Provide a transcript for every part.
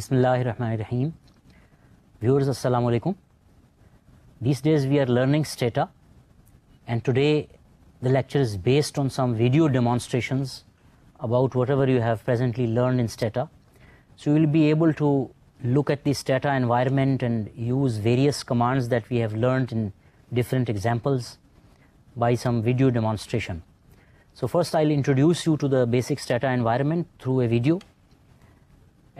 Bismillahirrahmanirrahim. Viewers, Assalamu alaikum. These days we are learning Stata, and today the lecture is based on some video demonstrations about whatever you have presently learned in Stata. So you will be able to look at the Stata environment and use various commands that we have learned in different examples by some video demonstration. So first I'll introduce you to the basic Stata environment through a video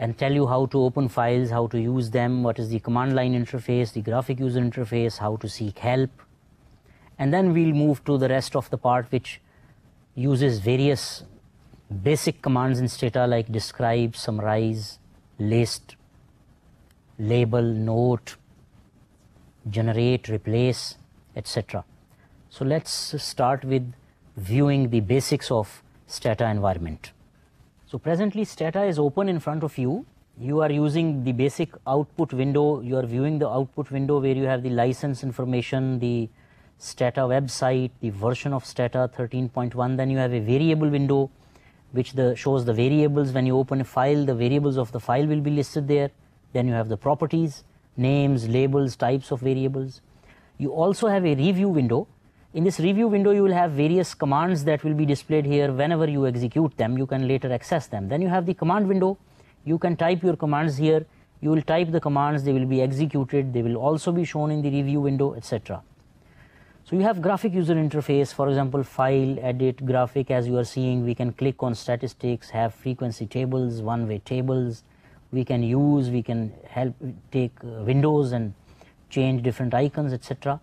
and tell you how to open files, how to use them, what is the command line interface, the graphic user interface, how to seek help. And then we'll move to the rest of the part which uses various basic commands in Stata like describe, summarize, list, label, note, generate, replace, etc. So let's start with viewing the basics of Stata environment. So presently Stata is open in front of you. You are using the basic output window. You are viewing the output window where you have the license information, the Stata website, the version of Stata 13.1. Then you have a variable window which shows the variables. When you open a file, the variables of the file will be listed there. Then you have the properties, names, labels, types of variables. You also have a review window. In this review window, you will have various commands that will be displayed here. Whenever you execute them, you can later access them. Then you have the command window. You can type your commands here. You will type the commands, they will be executed. They will also be shown in the review window, etc. So you have graphic user interface, for example, file, edit, graphic. As you are seeing, we can click on statistics, have frequency tables, one-way tables. We can help take windows and change different icons, etc.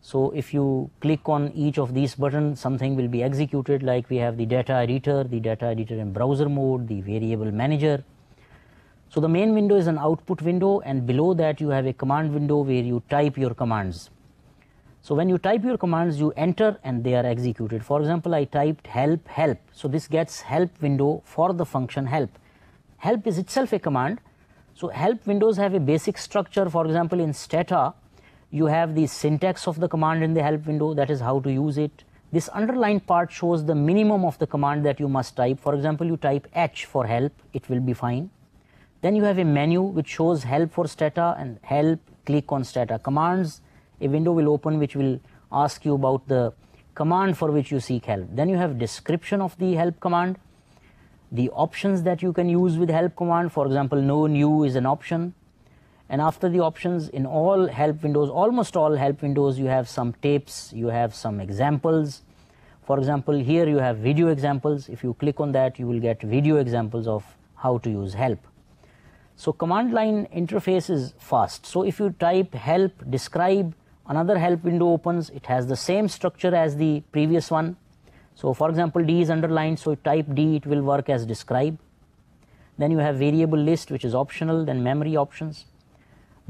So if you click on each of these buttons, something will be executed, like we have the data editor in browser mode, the variable manager. So the main window is an output window, and below that you have a command window where you type your commands. So when you type your commands, you enter and they are executed. For example, I typed help. So this gets help window for the function help. Help is itself a command. So help windows have a basic structure. For example, in Stata, you have the syntax of the command in the help window, that is how to use it. This underlined part shows the minimum of the command that you must type. For example, you type H for help, it will be fine. Then you have a menu which shows help for Stata and help, click on Stata commands. A window will open which will ask you about the command for which you seek help. Then you have description of the help command, the options that you can use with help command. For example, no new is an option. And after the options, in all help windows, almost all help windows, you have some tapes, you have some examples. For example, here you have video examples. If you click on that, you will get video examples of how to use help. So command line interface is fast. So if you type help, describe, another help window opens. It has the same structure as the previous one. So for example, D is underlined, so type D, it will work as describe. Then you have variable list, which is optional, then memory options.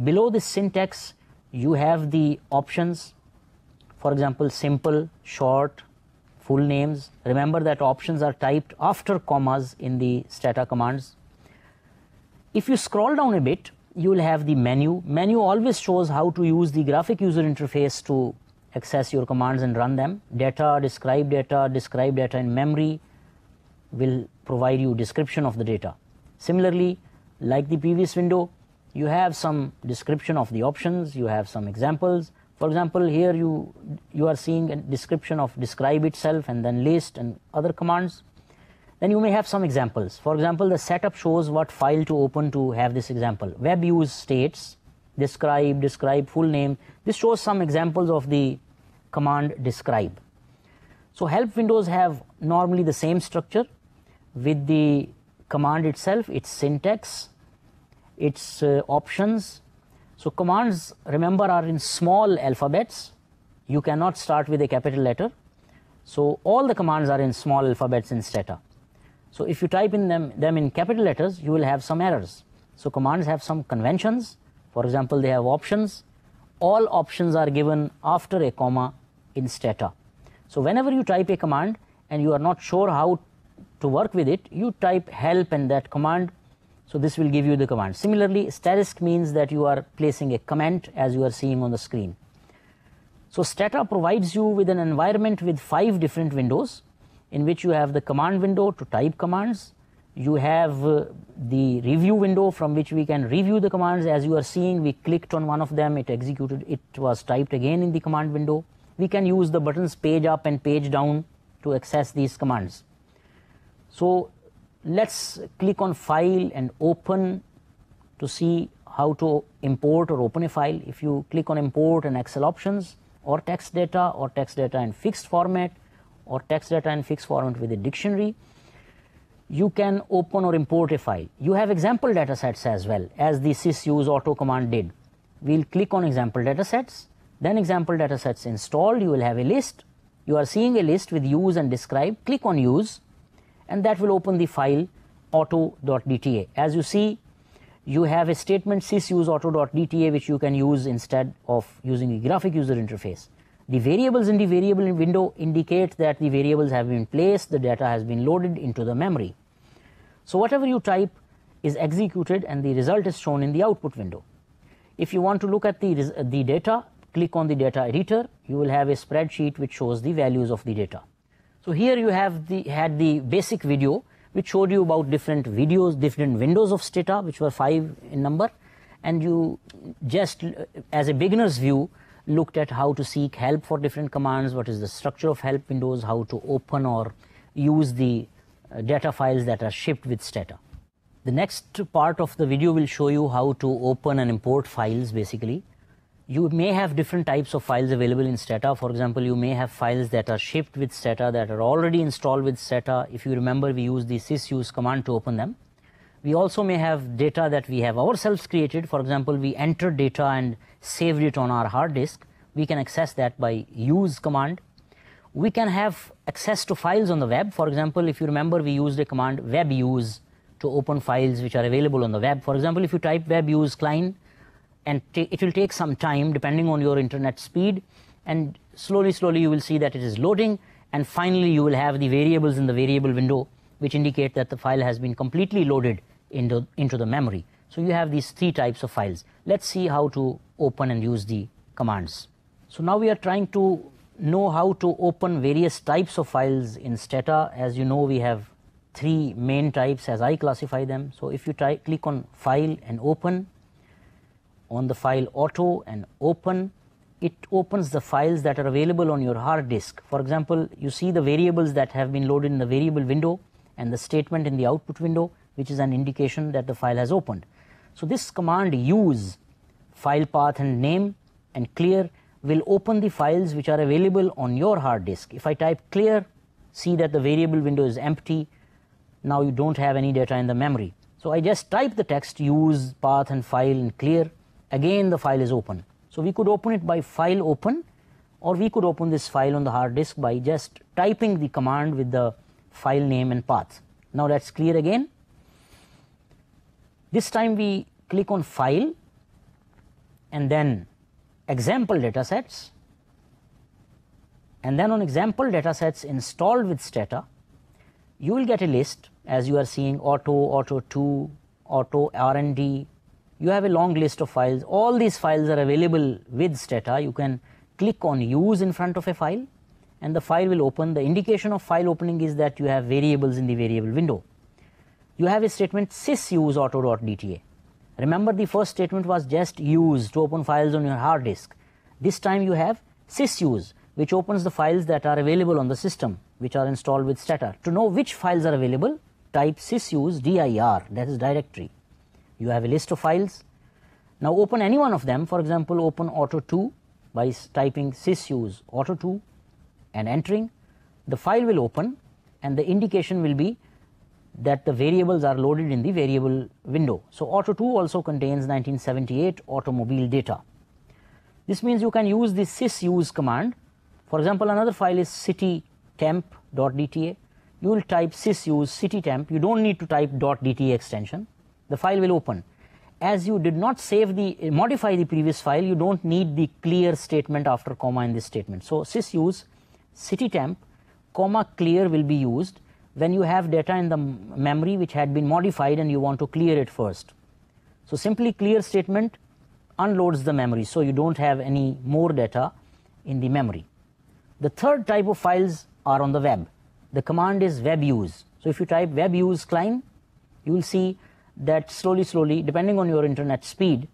Below this syntax, you have the options. For example, simple, short, full names. Remember that options are typed after commas in the Stata commands. If you scroll down a bit, you will have the menu. Menu always shows how to use the graphic user interface to access your commands and run them. Data, describe data in memory will provide you description of the data. Similarly, like the previous window, you have some description of the options, you have some examples. For example, here you are seeing a description of describe itself and then list and other commands. Then you may have some examples. For example, the setup shows what file to open to have this example. Web use states, describe, full name. This shows some examples of the command describe. So help windows have normally the same structure with the command itself, its syntax, its options. So commands, remember, are in small alphabets. You cannot start with a capital letter. So all the commands are in small alphabets in Stata. So if you type in them in capital letters, you will have some errors. So commands have some conventions. For example, they have options. All options are given after a comma in Stata. So whenever you type a command and you are not sure how to work with it, you type help and that command. So this will give you the command. Similarly, asterisk means that you are placing a comment, as you are seeing on the screen. So Stata provides you with an environment with 5 different windows in which you have the command window to type commands, You have the review window from which we can review the commands. As you are seeing, we clicked on one of them, it executed, it was typed again in the command window. We can use the buttons page up and page down to access these commands. So let's click on file and open to see how to import or open a file. If you click on import and Excel options, or text data in fixed format, or text data in fixed format with a dictionary, you can open or import a file. You have example datasets as well, as the sysuse auto command did. We'll click on example datasets, then example datasets installed. You will have a list. You are seeing a list with use and describe. Click on use, and that will open the file auto.dta. As you see, you have a statement sysuse auto.dta which you can use instead of using the graphic user interface. The variables in the variable window indicate that the variables have been placed, the data has been loaded into the memory. So whatever you type is executed and the result is shown in the output window. If you want to look at the data, click on the data editor. You will have a spreadsheet which shows the values of the data. So here you have had the basic video which showed you about different videos, different windows of Stata, which were 5 in number, and you just, as a beginner's view, looked at how to seek help for different commands, what is the structure of help windows, how to open or use the data files that are shipped with Stata. The next part of the video will show you how to open and import files. Basically, you may have different types of files available in Stata. For example, you may have files that are shipped with Stata, that are already installed with Stata. If you remember, we use the sysuse command to open them. We also may have data that we have ourselves created. For example, we entered data and saved it on our hard disk. We can access that by use command. We can have access to files on the web. For example, if you remember, we used a command web use to open files which are available on the web. For example, if you type web use client, and it will take some time depending on your internet speed, and slowly you will see that it is loading, and finally you will have the variables in the variable window which indicate that the file has been completely loaded into the memory. So you have these 3 types of files. Let's see how to open and use the commands. So now we are trying to know how to open various types of files in Stata. As you know, we have 3 main types as I classify them. So if you click on file and open, on the file auto and open, it opens the files that are available on your hard disk. For example, you see the variables that have been loaded in the variable window and the statement in the output window, which is an indication that the file has opened. So this command use file path and name and clear will open the files which are available on your hard disk. If I type clear, see that the variable window is empty. Now you don't have any data in the memory. So I just type the text use path and file and clear. Again the file is open. So we could open it by file open, or we could open this file on the hard disk by just typing the command with the file name and path. Now let's clear again. This time we click on file and then example datasets, and then on example datasets installed with Stata, you will get a list as you are seeing auto, auto2, auto R&D. You have a long list of files. All these files are available with Stata. You can click on use in front of a file and the file will open. The indication of file opening is that you have variables in the variable window. You have a statement sysuse auto.dta. Remember, the first statement was just use to open files on your hard disk. This time you have sysuse, which opens the files that are available on the system, which are installed with Stata. To know which files are available, type sysuse dir, that is directory. You have a list of files. Now open any one of them. For example, open auto2 by typing sysuse auto2 and entering. The file will open and the indication will be that the variables are loaded in the variable window. So auto2 also contains 1978 automobile data. This means you can use the sysuse command. For example, another file is citytemp.dta. You will type sysuse citytemp. You don't need to type .dta extension. The file will open. As you did not modify the previous file, you don't need the clear statement after comma in this statement. So sysuse citytemp comma clear will be used when you have data in the memory which had been modified and you want to clear it first. So simply clear statement unloads the memory, so you don't have any more data in the memory. The third type of files are on the web. The command is web use. So if you type web use client, you will see that slowly, depending on your internet speed,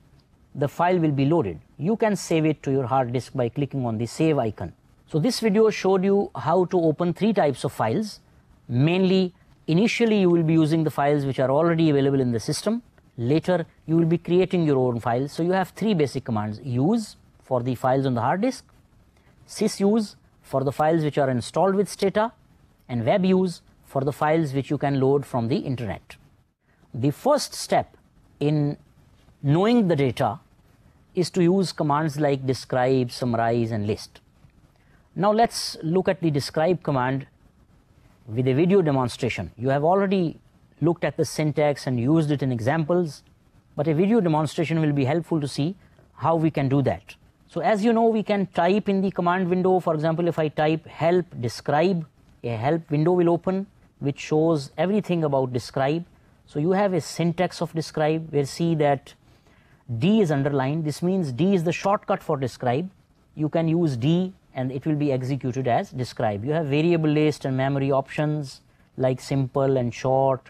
the file will be loaded. You can save it to your hard disk by clicking on the save icon. So this video showed you how to open 3 types of files. Mainly, initially you will be using the files which are already available in the system. Later, you will be creating your own files. So you have 3 basic commands: use for the files on the hard disk, sysuse for the files which are installed with Stata, and webuse for the files which you can load from the internet. The first step in knowing the data is to use commands like describe, summarize, and list. Now let's look at the describe command with a video demonstration. You have already looked at the syntax and used it in examples, but a video demonstration will be helpful to see how we can do that. So as you know, we can type in the command window. For example, if I type help describe, a help window will open which shows everything about describe. So you have a syntax of describe where see that D is underlined. This means D is the shortcut for describe. You can use D and it will be executed as describe. You have variable list and memory options like simple and short.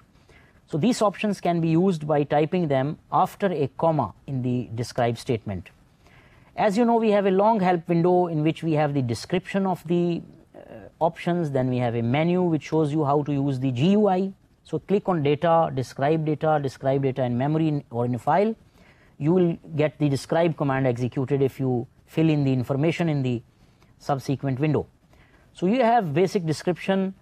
So these options can be used by typing them after a comma in the describe statement. As you know, we have a long help window in which we have the description of the options. Then we have a menu which shows you how to use the GUI. So click on data, describe data in memory or in a file. You will get the describe command executed if you fill in the information in the subsequent window. So you have basic description,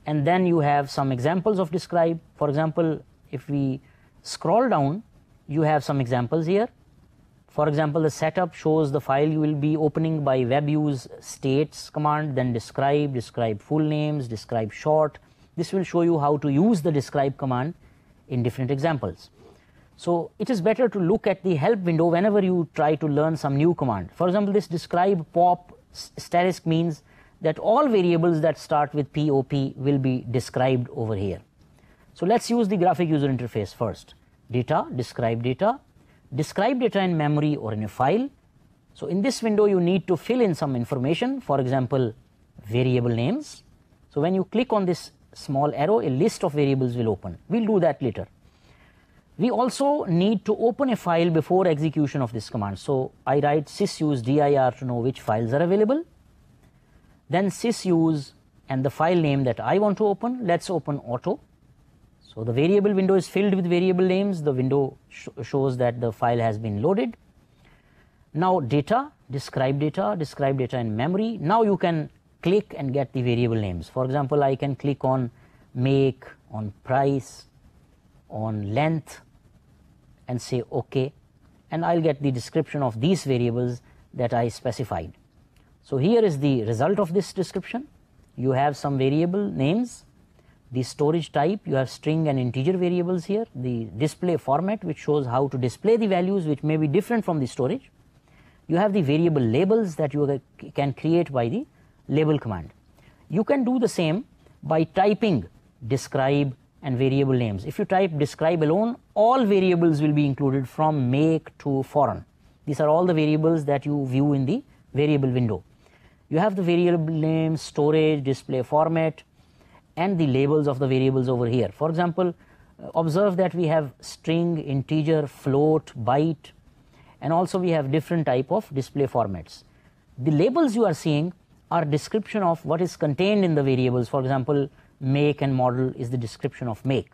and then you have some examples of describe. For example, if we scroll down, you have some examples here. For example, the setup shows the file you will be opening by webuse states command, then describe full names, describe short. This will show you how to use the describe command in different examples. So it is better to look at the help window whenever you try to learn some new command. For example, this describe pop asterisk means that all variables that start with POP will be described over here. So let's use the graphic user interface first. Data, describe data in memory or in a file. So in this window, you need to fill in some information, for example, variable names. So when you click on this small arrow, a list of variables will open. We'll do that later. We also need to open a file before execution of this command. So I write sysuse dir to know which files are available. Then sysuse and the file name that I want to open. Let's open auto. So the variable window is filled with variable names. The window shows that the file has been loaded. Now data, describe data in memory. Now you can click and get the variable names. For example, I can click on make, on price, on length, and say OK, and I'll get the description of these variables that I specified. So here is the result of this description. You have some variable names, the storage type, you have string and integer variables here, the display format which shows how to display the values which may be different from the storage. You have the variable labels that you can create by the label command. You can do the same by typing describe and variable names. If you type describe alone, all variables will be included from make to foreign. These are all the variables that you view in the variable window. You have the variable name, storage, display format, and the labels of the variables over here. For example, observe that we have string, integer, float, byte, and also we have different type of display formats. The labels you are seeing are description of what is contained in the variables. For example, make and model is the description of make.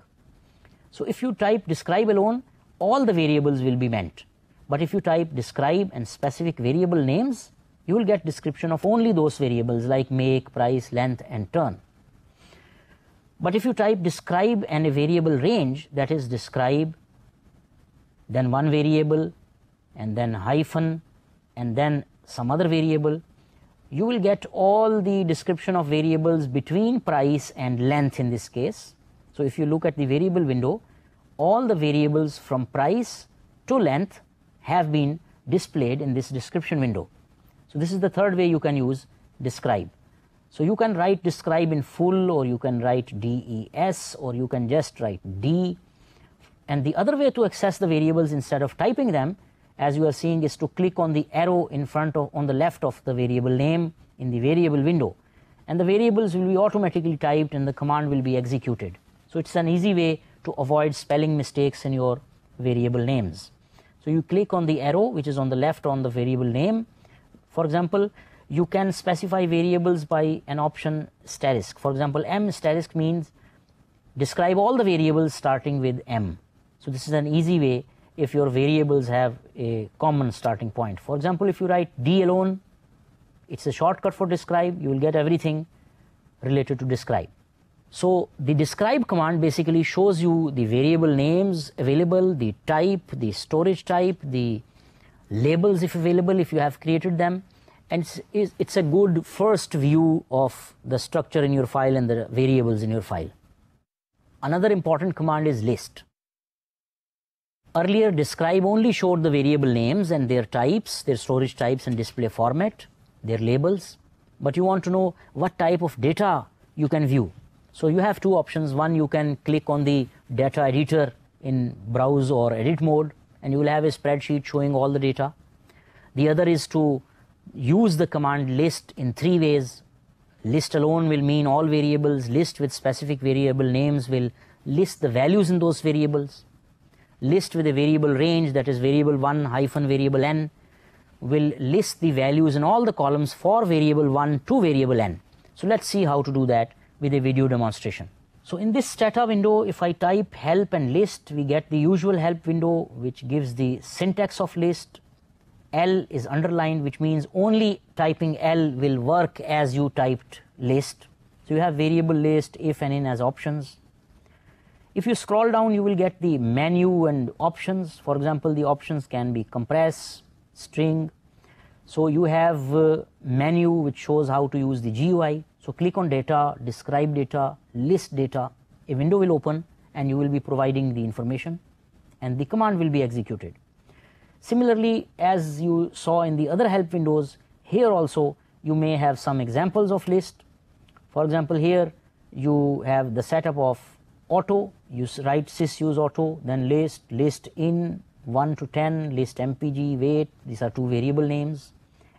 So if you type describe alone, all the variables will be meant. But if you type describe and specific variable names, you will get description of only those variables like make, price, length, and turn. But if you type describe and a variable range, that is describe, then one variable, and then hyphen, and then some other variable, you will get all the description of variables between price and length in this case. So if you look at the variable window, all the variables from price to length have been displayed in this description window. So this is the third way you can use describe. So you can write describe in full, or you can write DES, or you can just write D. And the other way to access the variables instead of typing them, as you are seeing, is to click on the arrow in front of, on the left of the variable name in the variable window. And the variables will be automatically typed and the command will be executed. So it's an easy way to to avoid spelling mistakes in your variable names. So you click on the arrow which is on the left on the variable name. For example, you can specify variables by an option asterisk. For example, m asterisk means describe all the variables starting with m. So this is an easy way if your variables have a common starting point. For example, if you write d alone, it's a shortcut for describe, you will get everything related to describe. So the describe command basically shows you the variable names available, the type, the storage type, the labels if available, if you have created them, and it's a good first view of the structure in your file and the variables in your file. Another important command is list. Earlier, describe only showed the variable names and their types, their storage types and display format, their labels, but you want to know what type of data you can view. So you have two options. One, you can click on the data editor in browse or edit mode and you will have a spreadsheet showing all the data. The other is to use the command list in three ways. List alone will mean all variables. List with specific variable names will list the values in those variables. List with a variable range, that is variable 1 hyphen variable n, will list the values in all the columns for variable 1 to variable n. So let's see how to do that with a video demonstration. So in this stata window, if I type help and list, we get the usual help window which gives the syntax of list. L is underlined, which means only typing L will work as you typed list. So you have variable list, if and in as options. If you scroll down, you will get the menu and options. For example, the options can be compress, string. So you have menu which shows how to use the GUI. So click on data, describe data, list data. A window will open and you will be providing the information and the command will be executed. Similarly, as you saw in the other help windows, here also you may have some examples of list. For example, here you have the setup of auto. You write sys use auto, then list in 1 to 10, list mpg, weight. These are two variable names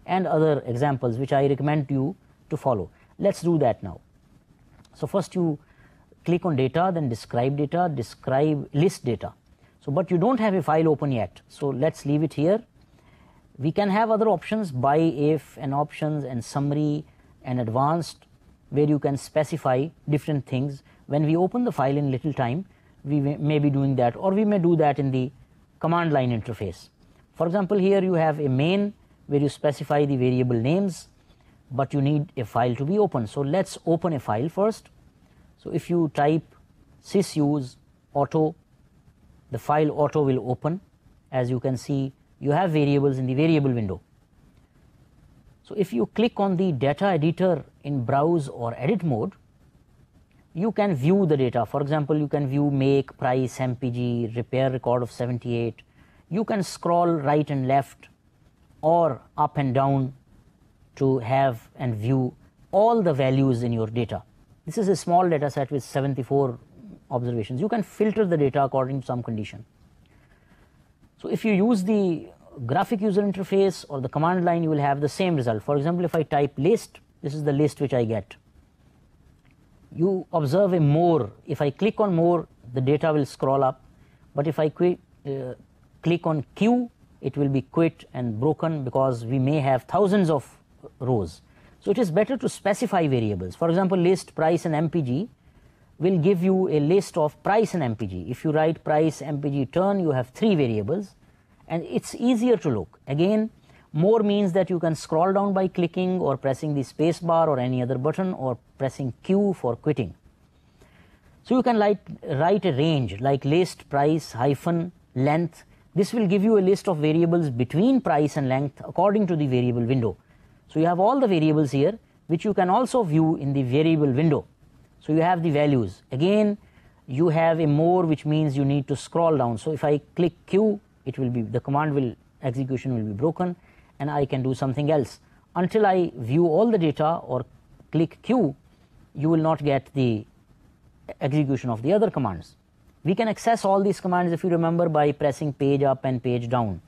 and other examples which I recommend you to follow. Let's do that now. So first you click on data, then describe data, describe list data. So but you don't have a file open yet, so let's leave it here. We can have other options, by, if, and options, and summary, and advanced, where you can specify different things. When we open the file in little time, we may be doing that, or we may do that in the command line interface. For example, here you have a main where you specify the variable names, but you need a file to be open. So let's open a file first. So if you type sys use auto, the file auto will open. As you can see, you have variables in the variable window. So if you click on the data editor in browse or edit mode, you can view the data. For example, you can view make, price, mpg, repair record of 78. You can scroll right and left or up and down to have and view all the values in your data. This is a small data set with 74 observations. You can filter the data according to some condition. So if you use the graphic user interface or the command line, you will have the same result. For example, if I type list, this is the list which I get. You observe a more. If I click on more, the data will scroll up, but if I click on Q, it will be quit and broken because we may have thousands of rows. So it is better to specify variables. For example, list, price, and mpg will give you a list of price and mpg. If you write price, mpg, turn, you have 3 variables and it's easier to look. Again, more means that you can scroll down by clicking or pressing the space bar or any other button or pressing Q for quitting. So you can write a range like list, price, hyphen, length. This will give you a list of variables between price and length according to the variable window. So you have all the variables here which you can also view in the variable window. So you have the values. Again, you have a more, which means you need to scroll down. So if I click Q, it will be, the command will, execution will be broken and I can do something else. Until I view all the data or click Q, you will not get the execution of the other commands. We can access all these commands, if you remember, by pressing page up and page down.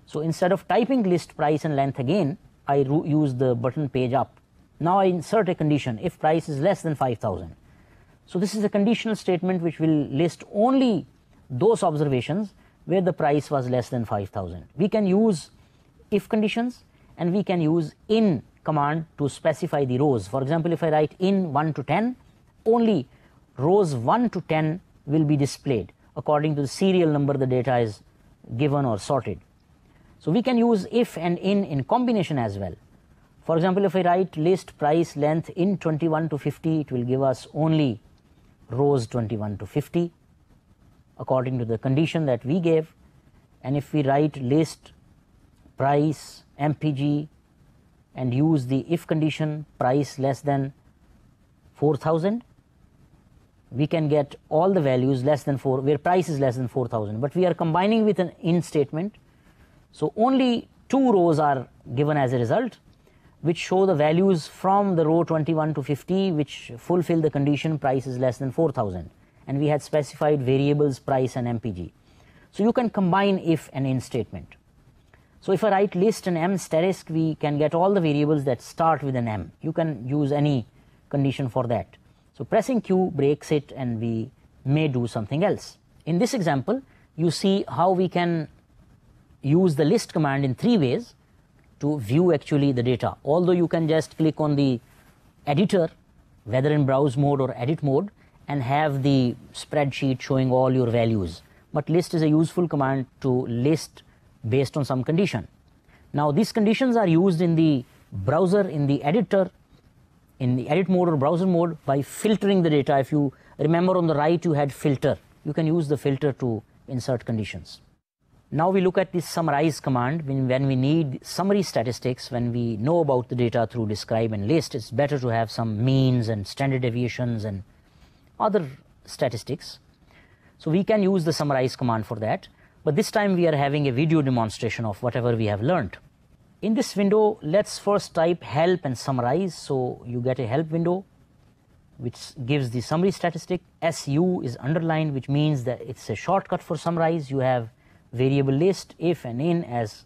So instead of typing list, price, and length again, I use the button page up. Now I insert a condition if price is less than 5,000. So this is a conditional statement which will list only those observations where the price was less than 5,000. We can use if conditions and we can use in command to specify the rows. For example, if I write in 1 to 10, only rows 1 to 10 will be displayed according to the serial number the data is given or sorted. So we can use if and in combination as well. For example, if I write list price length in 21 to 50, it will give us only rows 21 to 50 according to the condition that we gave. And if we write list price MPG and use the if condition price less than 4,000, we can get all the values less than 4 where price is less than 4,000, but we are combining with an in statement, so only 2 rows are given as a result which show the values from the row 21 to 50 which fulfill the condition price is less than 4,000, and we had specified variables price and MPG. So you can combine if and in statement. So if I write list and m asterisk, we can get all the variables that start with an m. You can use any condition for that. So pressing Q breaks it and we may do something else. In this example, you see how we can use the list command in 3 ways to view actually the data. Although you can just click on the editor, whether in browse mode or edit mode, and have the spreadsheet showing all your values. But list is a useful command to list based on some condition. Now these conditions are used in the browser, in the editor, in the edit mode or browser mode by filtering the data. If you remember on the right you had filter, you can use the filter to insert conditions. Now we look at the summarize command. When we need summary statistics, when we know about the data through describe and list, it's better to have some means and standard deviations and other statistics. So we can use the summarize command for that, but this time we are having a video demonstration of whatever we have learned. In this window, let's first type help and summarize. So you get a help window which gives the summary statistic. SU is underlined, which means that it's a shortcut for summarize. You have variable list, if and in as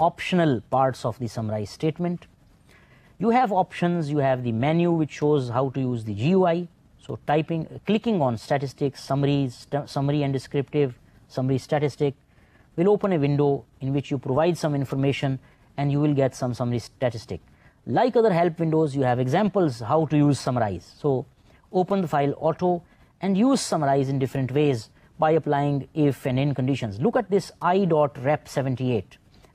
optional parts of the summarize statement. You have options, you have the menu which shows how to use the GUI. So clicking on statistics, summaries, summary and descriptive, summary statistic will open a window in which you provide some information and you will get some summary statistic. Like other help windows, you have examples how to use summarize. So open the file auto and use summarize in different ways by applying if and in conditions. Look at this i.rep78.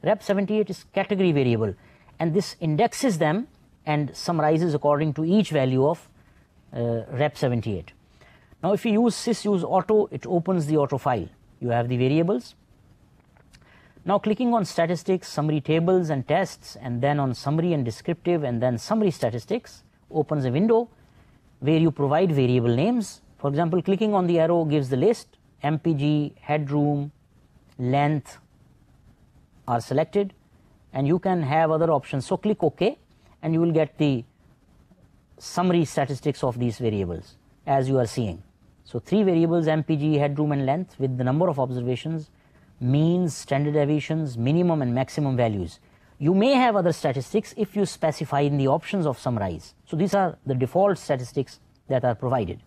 Rep78 is category variable and this indexes them and summarizes according to each value of rep78. Now if you use sysuse auto, it opens the auto file. You have the variables. Now clicking on statistics, summary tables and tests, and then on summary and descriptive and then summary statistics opens a window where you provide variable names. For example, clicking on the arrow gives the list, MPG, headroom, length are selected, and you can have other options. So click OK and you will get the summary statistics of these variables as you are seeing. So 3 variables, MPG, headroom and length, with the number of observations, means, standard deviations, minimum and maximum values. You may have other statistics if you specify in the options of summarize. So these are the default statistics that are provided.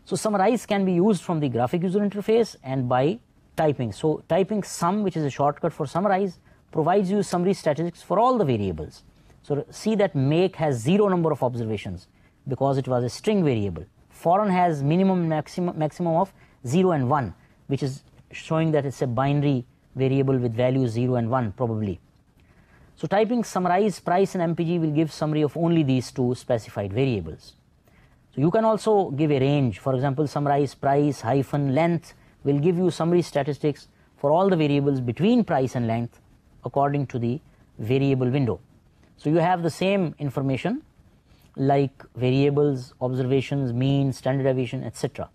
So summarize can be used from the graphic user interface and by typing. So typing sum, which is a shortcut for summarize, provides you summary statistics for all the variables. So see that make has 0 number of observations because it was a string variable. Foreign has minimum and maximum of 0 and 1, which is showing that it's a binary variable with values 0 and 1 probably. So typing summarize price and MPG will give summary of only these 2 specified variables. So you can also give a range. For example, summarize price hyphen length will give you summary statistics for all the variables between price and length according to the variable window. So you have the same information like variables, observations, mean, standard deviation, etc.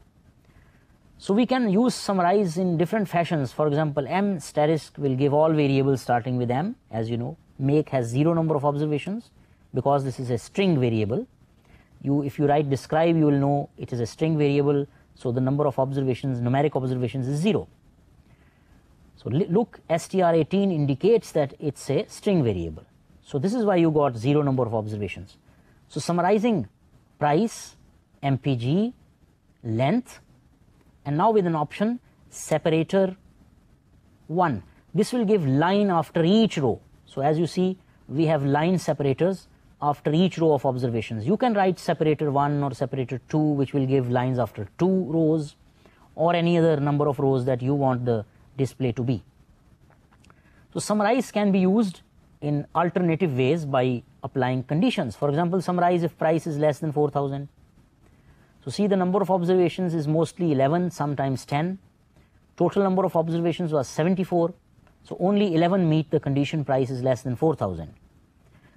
So we can use summarize in different fashions. For example, m asterisk will give all variables starting with m. As you know, make has 0 number of observations because this is a string variable. If you write describe, you will know it is a string variable, so the number of observations, numeric observations, is 0. So look, str18 indicates that it's a string variable. So this is why you got 0 number of observations. So summarizing price, MPG, length, and now with an option separator 1. This will give line after each row. So as you see, we have line separators after each row of observations. You can write separator 1 or separator 2, which will give lines after 2 rows, or any other number of rows that you want the display to be. So summarize can be used in alternative ways by applying conditions. For example, summarize if price is less than 4,000. So see, the number of observations is mostly 11, sometimes 10. Total number of observations was 74. So only 11 meet the condition price is less than 4,000.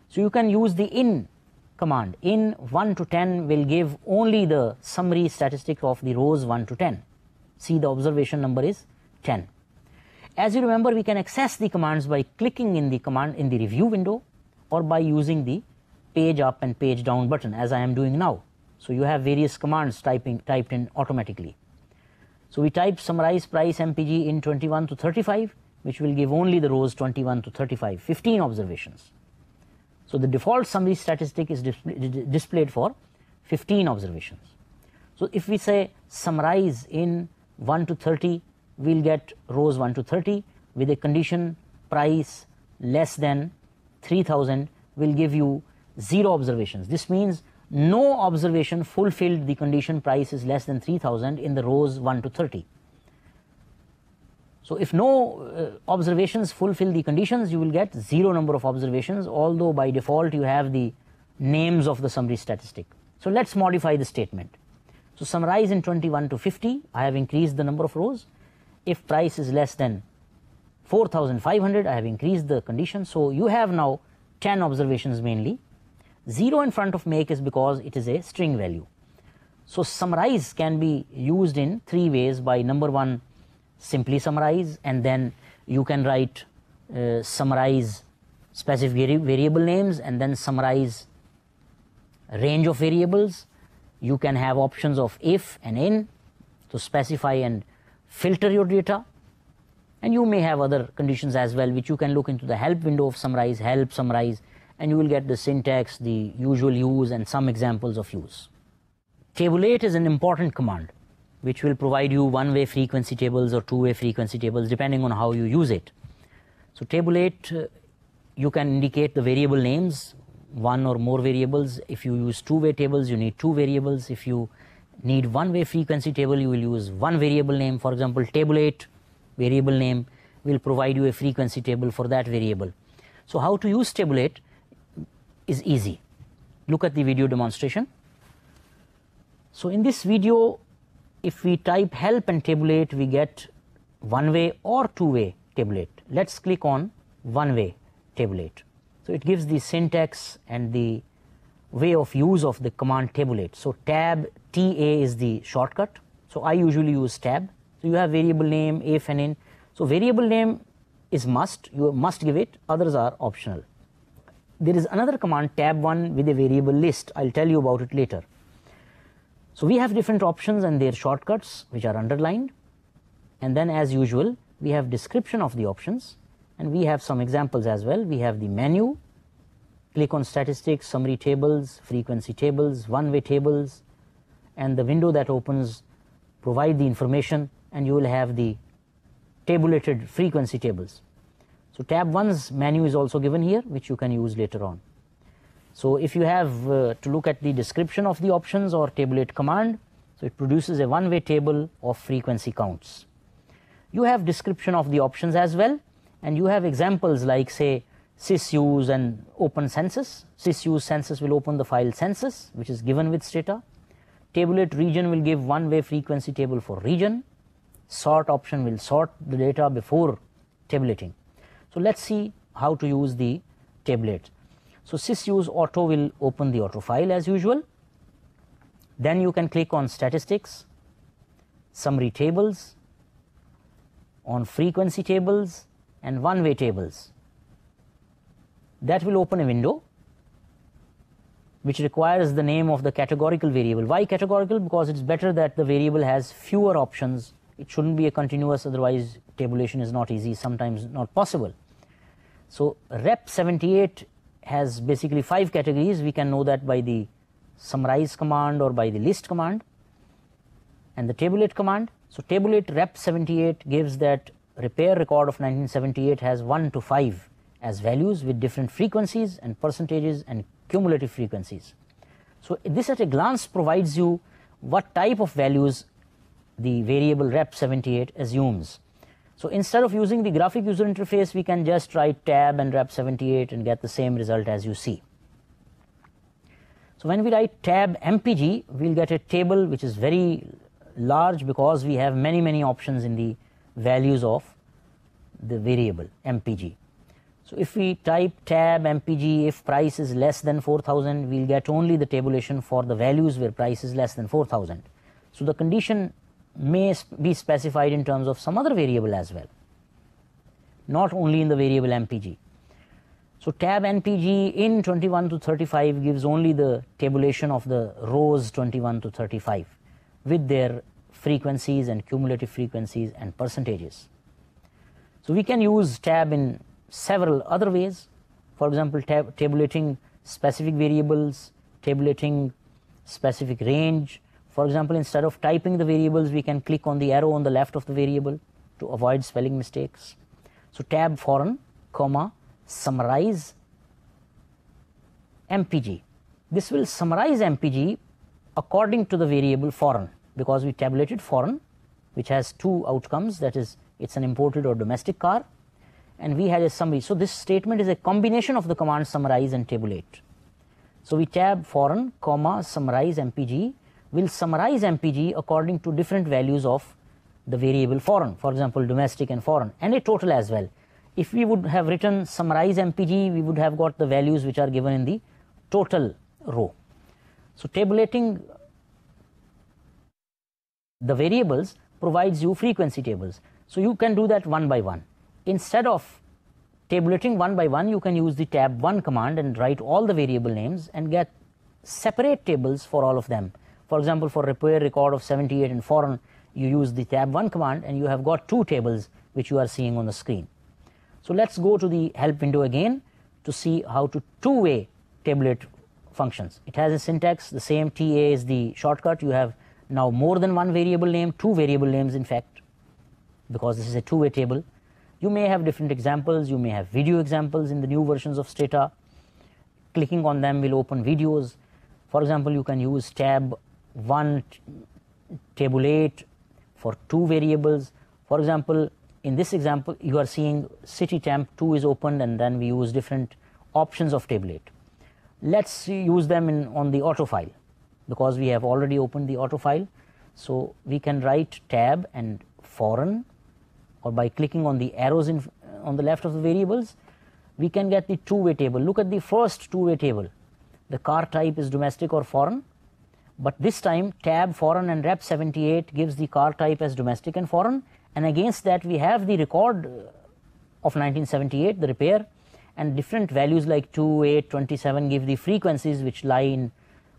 So you can use the in command. In 1 to 10 will give only the summary statistic of the rows 1 to 10. See, the observation number is 10. As you remember, we can access the commands by clicking in the command in the review window, or by using the page up and page down button, as I am doing now. So you have various commands typed in automatically. So we type summarize price MPG in 21 to 35, which will give only the rows 21 to 35, 15 observations. So the default summary statistic is displayed for 15 observations. So if we say summarize in 1 to 30, we'll get rows 1 to 30 with a condition price less than 3,000 will give you 0 observations. This means no observation fulfilled the condition price is less than 3,000 in the rows 1 to 30. So if no observations fulfill the conditions, you will get 0 number of observations, although by default you have the names of the summary statistic. So let's modify the statement. So summarize in 21 to 50, I have increased the number of rows. If price is less than 4,500, I have increased the condition. So you have now 10 observations mainly. 0 in front of make is because it is a string value. So summarize can be used in 3 ways. By number 1, simply summarize, and then you can write summarize specific variable names, and then summarize range of variables. You can have options of if and in to specify and filter your data, and you may have other conditions as well, which you can look into the help window of summarize, help summarize, and you will get the syntax, the usual use, and some examples of use. Tabulate is an important command which will provide you one-way frequency tables or two-way frequency tables depending on how you use it. So tabulate, you can indicate the variable names, one or more variables. If you use two-way tables, you need 2 variables. If you need one-way frequency table, you will use one variable name. For example, tabulate variable name will provide you a frequency table for that variable. So how to use tabulate is easy. Look at the video demonstration. So in this video, if we type help and tabulate, we get one-way or two-way tabulate. Let's click on one-way tabulate. So it gives the syntax and the way of use of the command tabulate. So tab, TA is the shortcut. So I usually use tab. So you have variable name, if and in. So variable name is must, you must give it, others are optional. There is another command tab1 with a variable list. I'll tell you about it later. So we have different options and their shortcuts which are underlined, and then as usual we have description of the options, and we have some examples as well. We have the menu, click on statistics, summary tables, frequency tables, one-way tables, and the window that opens provide the information, and you will have the tabulated frequency tables. So tab 1's menu is also given here, which you can use later on. So if you have to look at the description of the options or tabulate command, so it produces a one-way table of frequency counts. You have description of the options as well, and you have examples like, say, sysuse and open census. Sysuse census will open the file census, which is given with stata. Tabulate region will give one-way frequency table for region. Sort option will sort the data before tabulating. So let's see how to use the tabulate. So sysuse auto will open the auto file as usual. Then you can click on statistics, summary tables, on frequency tables, and one-way tables. That will open a window which requires the name of the categorical variable. Why categorical? Because it's better that the variable has fewer options. It shouldn't be a continuous, otherwise tabulation is not easy, sometimes not possible. So rep 78 has basically 5 categories. We can know that by the summarize command or by the list command. and the tabulate command. So tabulate rep78 gives that repair record of 1978 has 1 to 5 as values with different frequencies and percentages and cumulative frequencies. So this at a glance provides you what type of values the variable rep78 assumes. So instead of using the graphic user interface, we can just write tab and rep78 and get the same result as you see. So when we write tab mpg, we'll get a table which is very large because we have many options in the values of the variable mpg. So if we type tab mpg, if price is less than 4000, we'll get only the tabulation for the values where price is less than 4000. So the condition may be specified in terms of some other variable as well, not only in the variable mpg. So tab npg in 21 to 35 gives only the tabulation of the rows 21 to 35 with their frequencies and cumulative frequencies and percentages. So we can use tab in several other ways. For example, tabulating specific variables, tabulating specific range. For example, instead of typing the variables, we can click on the arrow on the left of the variable to avoid spelling mistakes. So tab foreign, comma, summarize mpg. This will summarize mpg according to the variable foreign, because we tabulated foreign, which has two outcomes, that is, it's an imported or domestic car, and we had a summary. So this statement is a combination of the commands summarize and tabulate. So we tab foreign, comma, summarize mpg will summarize mpg according to different values of the variable foreign, for example, domestic and foreign, and a total as well. If we would have written summarize mpg, we would have got the values which are given in the total row. So tabulating the variables provides you frequency tables. So you can do that one by one. Instead of tabulating one by one, you can use the tab 1 command and write all the variable names and get separate tables for all of them. For example, for repair record of 78 and foreign, you use the tab 1 command and you have got two tables which you are seeing on the screen. So let's go to the help window again to see how to two-way tabulate functions. It has a syntax, the same TA is the shortcut. You have now more than one variable name, two variable names in fact, because this is a two-way table. You may have different examples, you may have video examples in the new versions of Stata. Clicking on them will open videos. For example, you can use tab 1 tabulate for two variables. For example, in this example, you are seeing city temp 2 is opened, and then we use different options of tabulate. Let's use them on the auto file, because we have already opened the auto file. So we can write tab and foreign, or by clicking on the arrows on the left of the variables, we can get the two-way table. Look at the first two-way table. The car type is domestic or foreign, but this time tab foreign and rep78 gives the car type as domestic and foreign, and against that we have the record of 1978, the repair, and different values like 2, 8, 27 give the frequencies which lie in.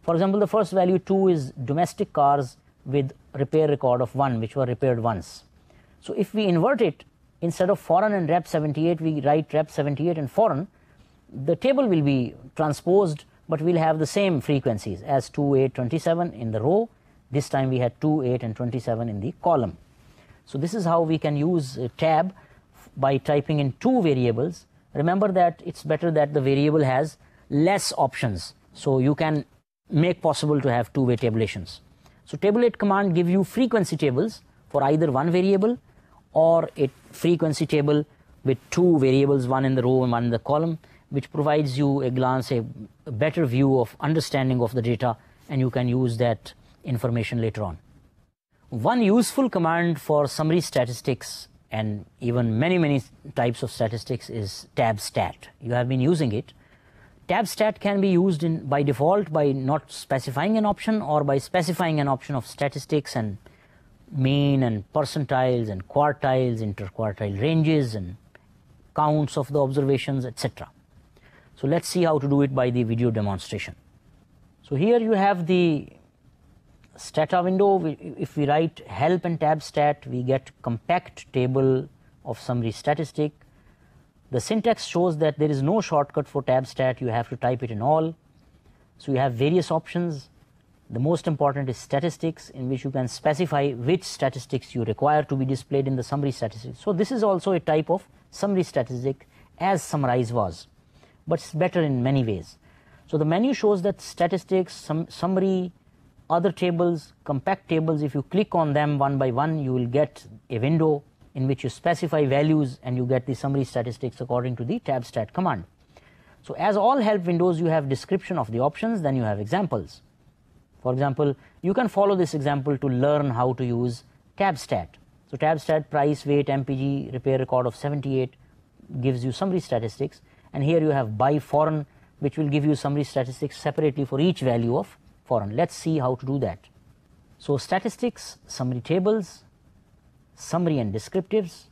For example, the first value 2 is domestic cars with repair record of 1 which were repaired once. So if we invert it, instead of foreign and rep78, we write rep78 and foreign, the table will be transposed, but we'll have the same frequencies as 2, 8, 27 in the row. This time we had 2, 8 and 27 in the column. So this is how we can use tab by typing in two variables. Remember that it's better that the variable has less options, so you can make possible to have two-way tabulations. So tabulate command give you frequency tables for either one variable or a frequency table with two variables, one in the row and one in the column, which provides you a glance, a better view of understanding of the data, and you can use that information later on. One useful command for summary statistics and even many types of statistics is tab stat. You have been using it. Tab stat can be used by default by not specifying an option, or by specifying an option of statistics and mean and percentiles and quartiles, interquartile ranges and counts of the observations, etc. So let's see how to do it by the video demonstration. So here you have the Stata window. If we write help and tab stat, we get compact table of summary statistic. The syntax shows that there is no shortcut for tab stat, you have to type it in all. So you have various options. The most important is statistics, in which you can specify which statistics you require to be displayed in the summary statistics. So this is also a type of summary statistic as summarize was, but it's better in many ways. So the menu shows that statistics, summary, other tables, compact tables. If you click on them one by one, you will get a window in which you specify values and you get the summary statistics according to the tab stat command. So as all help windows, you have description of the options, then you have examples. For example, you can follow this example to learn how to use tab stat. So tab stat, price, weight, MPG, repair record of 78 gives you summary statistics, and here you have by foreign, which will give you summary statistics separately for each value of foreign. Let's see how to do that. So statistics, summary tables, summary and descriptives,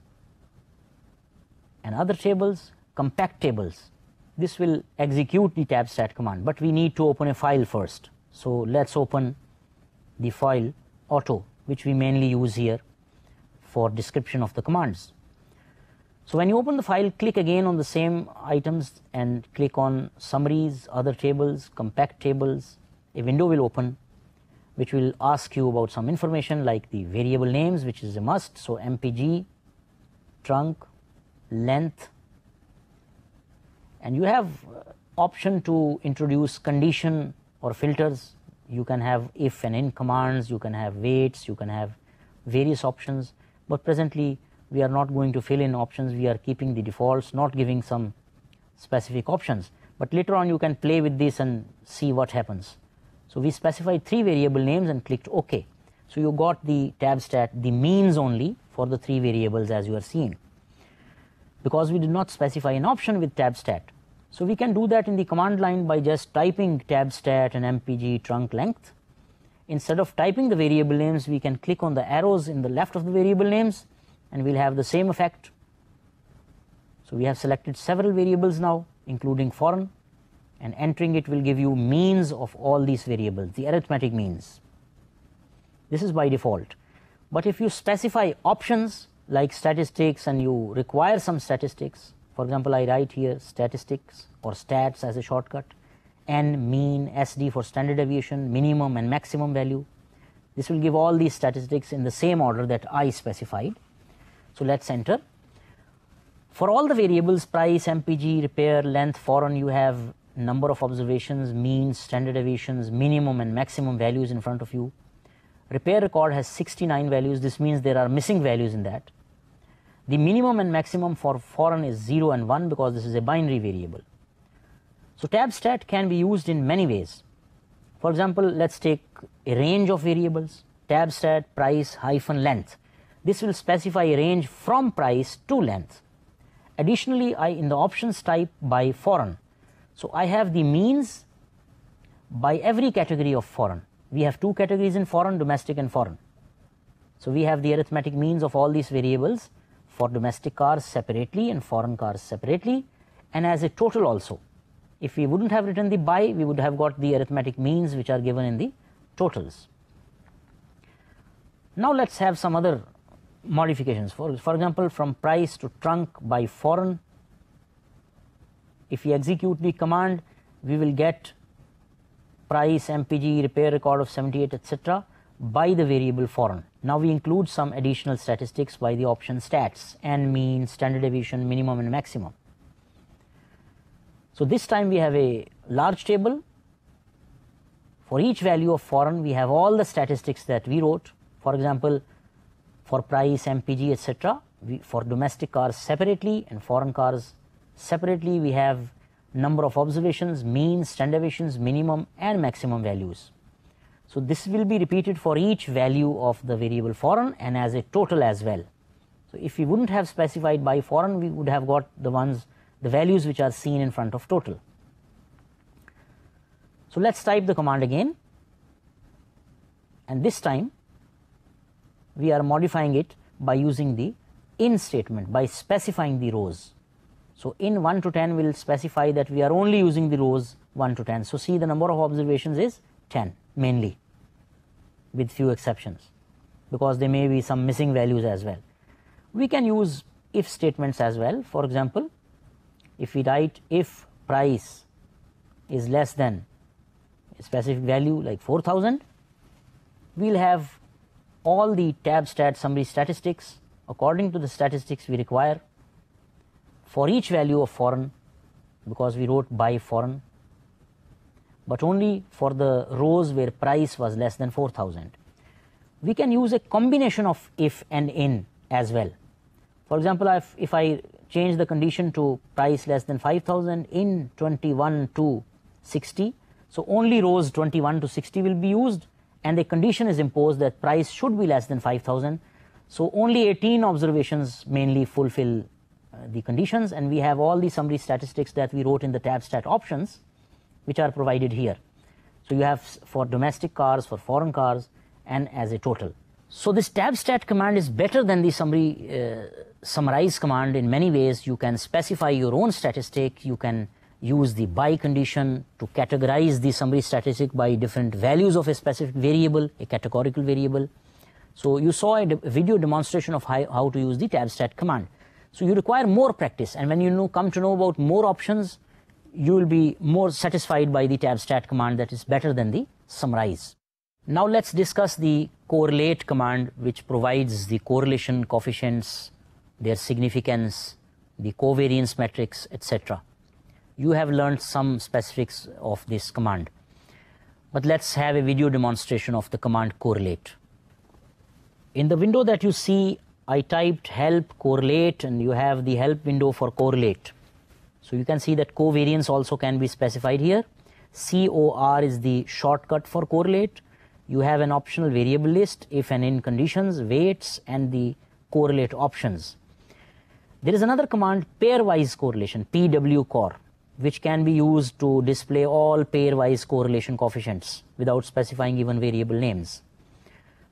and other tables, compact tables. This will execute the tab stat command, but we need to open a file first. So let's open the file auto, which we mainly use here for description of the commands. So when you open the file, click again on the same items and click on summaries, other tables, compact tables. A window will open which will ask you about some information like the variable names, which is a must. So MPG, trunk, length, and you have option to introduce condition or filters. You can have if and in commands, you can have weights, you can have various options, but presently we are not going to fill in options. We are keeping the defaults, not giving some specific options, but later on you can play with this and see what happens. So we specified 3 variable names and clicked OK. So you got the tab stat, the means only for the 3 variables as you are seeing, because we did not specify an option with tab stat. So we can do that in the command line by just typing tab stat and MPG trunk length. Instead of typing the variable names, we can click on the arrows in the left of the variable names and we'll have the same effect. So we have selected several variables now, including foreign, and entering it will give you means of all these variables, the arithmetic means. This is by default. But if you specify options like statistics and you require some statistics, for example, I write here statistics or stats as a shortcut, N, mean, SD for standard deviation, minimum and maximum value. This will give all these statistics in the same order that I specified. So let's enter. For all the variables, price, MPG, repair, length, foreign, you have number of observations, means, standard deviations, minimum and maximum values in front of you. Repair record has 69 values. This means there are missing values in that. The minimum and maximum for foreign is 0 and 1 because this is a binary variable. So tab stat can be used in many ways. For example, let's take a range of variables, tab stat price hyphen length. This will specify a range from price to length. Additionally, in the options type by foreign. So I have the means by every category of foreign. We have 2 categories in foreign, domestic and foreign. So we have the arithmetic means of all these variables for domestic cars separately and foreign cars separately, and as a total also. If we wouldn't have written the by, we would have got the arithmetic means which are given in the totals. Now let's have some other modifications. For example, from price to trunk by foreign. If we execute the command, we will get price, MPG, repair record of 78, etc. by the variable foreign. Now we include some additional statistics by the option stats, and mean, standard deviation, minimum and maximum. So this time we have a large table. For each value of foreign, we have all the statistics that we wrote. For example, for price, MPG, etc. For domestic cars separately and foreign cars separately, we have number of observations, mean, standard deviations, minimum and maximum values. So this will be repeated for each value of the variable foreign and as a total as well. So if we wouldn't have specified by foreign, we would have got the values which are seen in front of total. So let's type the command again, and this time we are modifying it by using the in statement, by specifying the rows. So in 1 to 10 will specify that we are only using the rows 1 to 10. So see, the number of observations is 10 mainly, with few exceptions, because there may be some missing values as well. We can use if statements as well. For example, if we write if price is less than specific value like 4000, we'll have all the tab stat summary statistics according to the statistics we require for each value of foreign, because we wrote by foreign, but only for the rows where price was less than 4000. We can use a combination of if and in as well. For example, if I change the condition to price less than 5000 in 21 to 60, so only rows 21 to 60 will be used, and a condition is imposed that price should be less than 5000. So only 18 observations mainly fulfill the conditions, and we have all the summary statistics that we wrote in the tab stat options, which are provided here. So you have for domestic cars, for foreign cars, and as a total. So this tab stat command is better than the summarize command in many ways. You can specify your own statistic. You can use the by condition to categorize the summary statistic by different values of a specific variable, a categorical variable. So you saw a video demonstration of how to use the tab stat command. So you require more practice, and when you come to know about more options, you will be more satisfied by the tab stat command that is better than the summarize. Now let's discuss the correlate command, which provides the correlation coefficients, their significance, the covariance metrics, etc. You have learned some specifics of this command, but let's have a video demonstration of the command correlate. In the window that you see, I typed help correlate, and you have the help window for correlate. So you can see that covariance also can be specified here. COR is the shortcut for correlate. You have an optional variable list, if and in conditions, weights, and the correlate options. There is another command, pairwise correlation, PWCor, which can be used to display all pairwise correlation coefficients without specifying even variable names.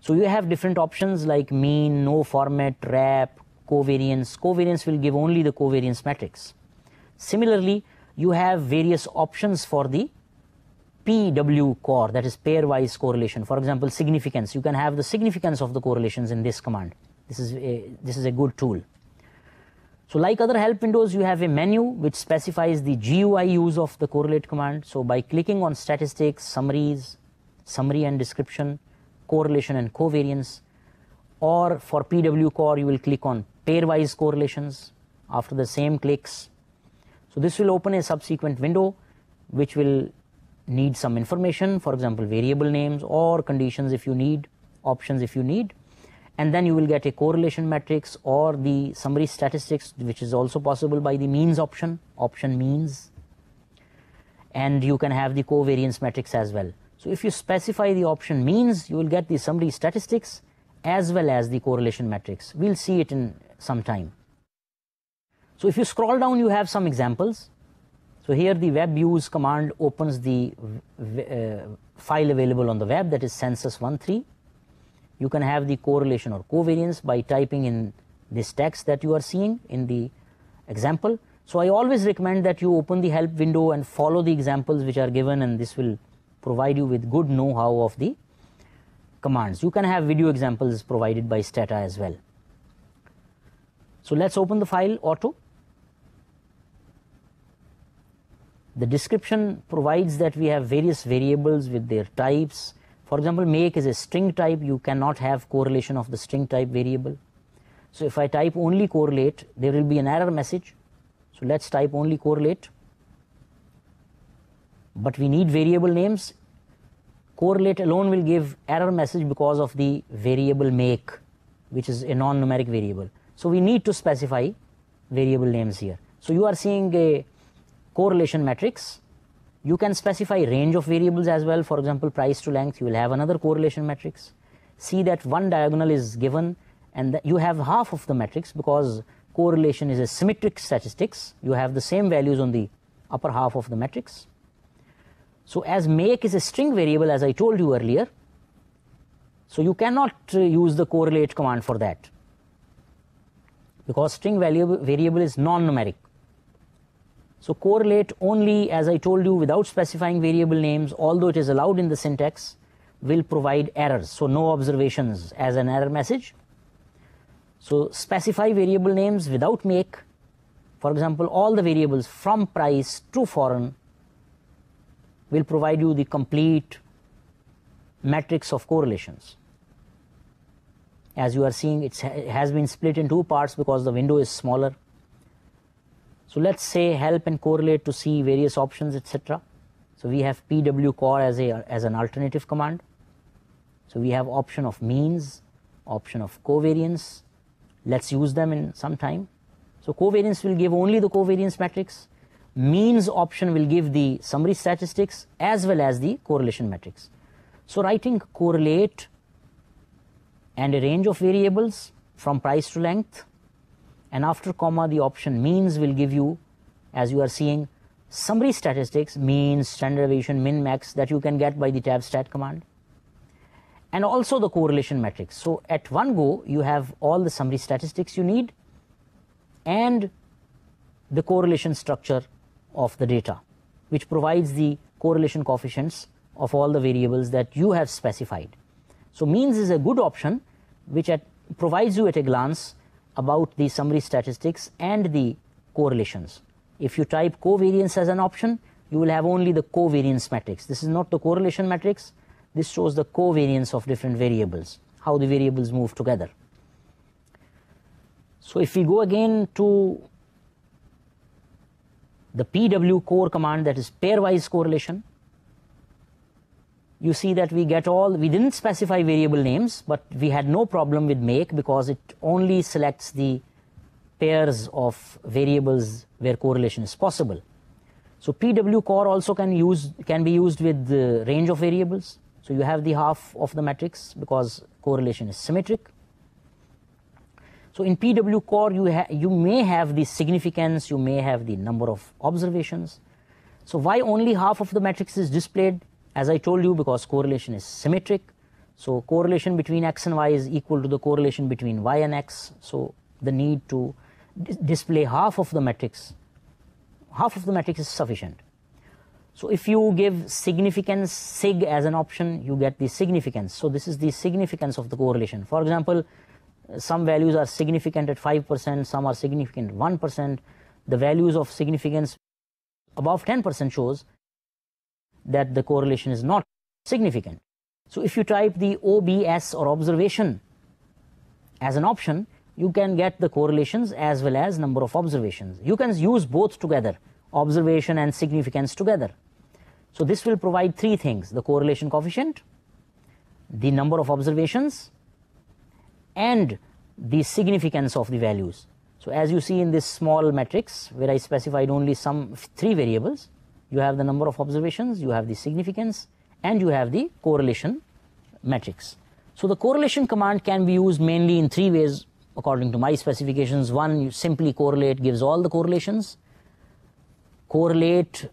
So you have different options like mean, no format, wrap, covariance. Covariance will give only the covariance matrix. Similarly, you have various options for the PWCor, that is pairwise correlation. For example, significance. You can have the significance of the correlations in this command. This is a good tool. So like other help windows, you have a menu which specifies the GUI use of the correlate command. So by clicking on statistics, summaries, summary and description, correlation and covariance, or for PWCor you will click on pairwise correlations after the same clicks. So this will open a subsequent window which will need some information, for example variable names or conditions if you need, options if you need, and then you will get a correlation matrix or the summary statistics, which is also possible by the means option means, and you can have the covariance matrix as well. So if you specify the option means, you will get the summary statistics as well as the correlation matrix. We'll see it in some time. So if you scroll down, you have some examples. So here the web use command opens the file available on the web, that is census13. You can have the correlation or covariance by typing in this text that you are seeing in the example. So I always recommend that you open the help window and follow the examples which are given, and this will provide you with good know-how of the commands. You can have video examples provided by Stata as well. So let's open the file auto. The description provides that we have various variables with their types. For example, make is a string type. You cannot have correlation of the string type variable. So if I type only correlate, there will be an error message. So let's type only correlate. But we need variable names. Correlate alone will give error message because of the variable make, which is a non-numeric variable. So we need to specify variable names here. So you are seeing a correlation matrix. You can specify range of variables as well. For example, price to length, you will have another correlation matrix. See that one diagonal is given and you have half of the matrix because correlation is a symmetric statistics. You have the same values on the upper half of the matrix. So as make is a string variable, as I told you earlier, so you cannot use the correlate command for that because string variable is non-numeric. So correlate only, as I told you, without specifying variable names, although it is allowed in the syntax, will provide errors. So no observations as an error message. So specify variable names without make. For example, all the variables from price to foreign will provide you the complete matrix of correlations. As you are seeing, it has been split in two parts because the window is smaller. So let's say help and correlate to see various options, etc. So we have pwcore as an alternative command. So we have option of means, option of covariance. Let's use them in some time. So covariance will give only the covariance matrix. Means option will give the summary statistics as well as the correlation matrix. So writing correlate and a range of variables from price to length, and after comma the option means will give you, as you are seeing, summary statistics, means, standard deviation, min, max, that you can get by the tab stat command, and also the correlation matrix. So at one go you have all the summary statistics you need and the correlation structure of the data, which provides the correlation coefficients of all the variables that you have specified. So means is a good option which provides you at a glance about the summary statistics and the correlations. If you type covariance as an option, you will have only the covariance matrix. This is not the correlation matrix. This shows the covariance of different variables, how the variables move together. So if we go again to the pwcore command, that is pairwise correlation, you see that we didn't specify variable names, but we had no problem with make because it only selects the pairs of variables where correlation is possible. So pwcore also can be used with the range of variables. So you have the half of the matrix because correlation is symmetric. So in pwcore you may have the significance, you may have the number of observations. So why only half of the matrix is displayed? As I told you, because correlation is symmetric. So correlation between x and y is equal to the correlation between y and x. So the need to display half of the matrix is sufficient. So if you give significance, sig, as an option, you get the significance. So this is the significance of the correlation. For example, some values are significant at 5%, some are significant at 1%. The values of significance above 10% shows that the correlation is not significant. So if you type the OBS or observation as an option, you can get the correlations as well as number of observations. You can use both together, observation and significance together. So this will provide three things: the correlation coefficient, the number of observations, and the significance of the values. So as you see in this small matrix where I specified only three variables, you have the number of observations, you have the significance, and you have the correlation matrix. So the correlation command can be used mainly in three ways according to my specifications. One, you simply correlate, gives all the correlations. Correlate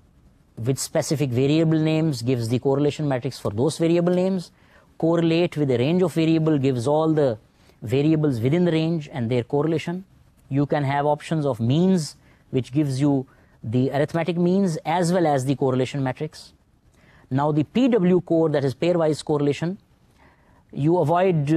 with specific variable names, gives the correlation matrix for those variable names. Correlate with a range of variable, gives all the variables within the range and their correlation. You can have options of means, which gives you the arithmetic means as well as the correlation matrix. Now the pwcore, that is pairwise correlation, you avoid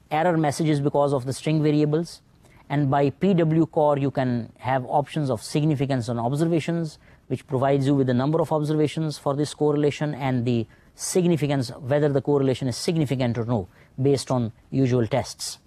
error messages because of the string variables, and by pwcore you can have options of significance on observations, which provides you with the number of observations for this correlation and the significance, whether the correlation is significant or no, based on usual tests.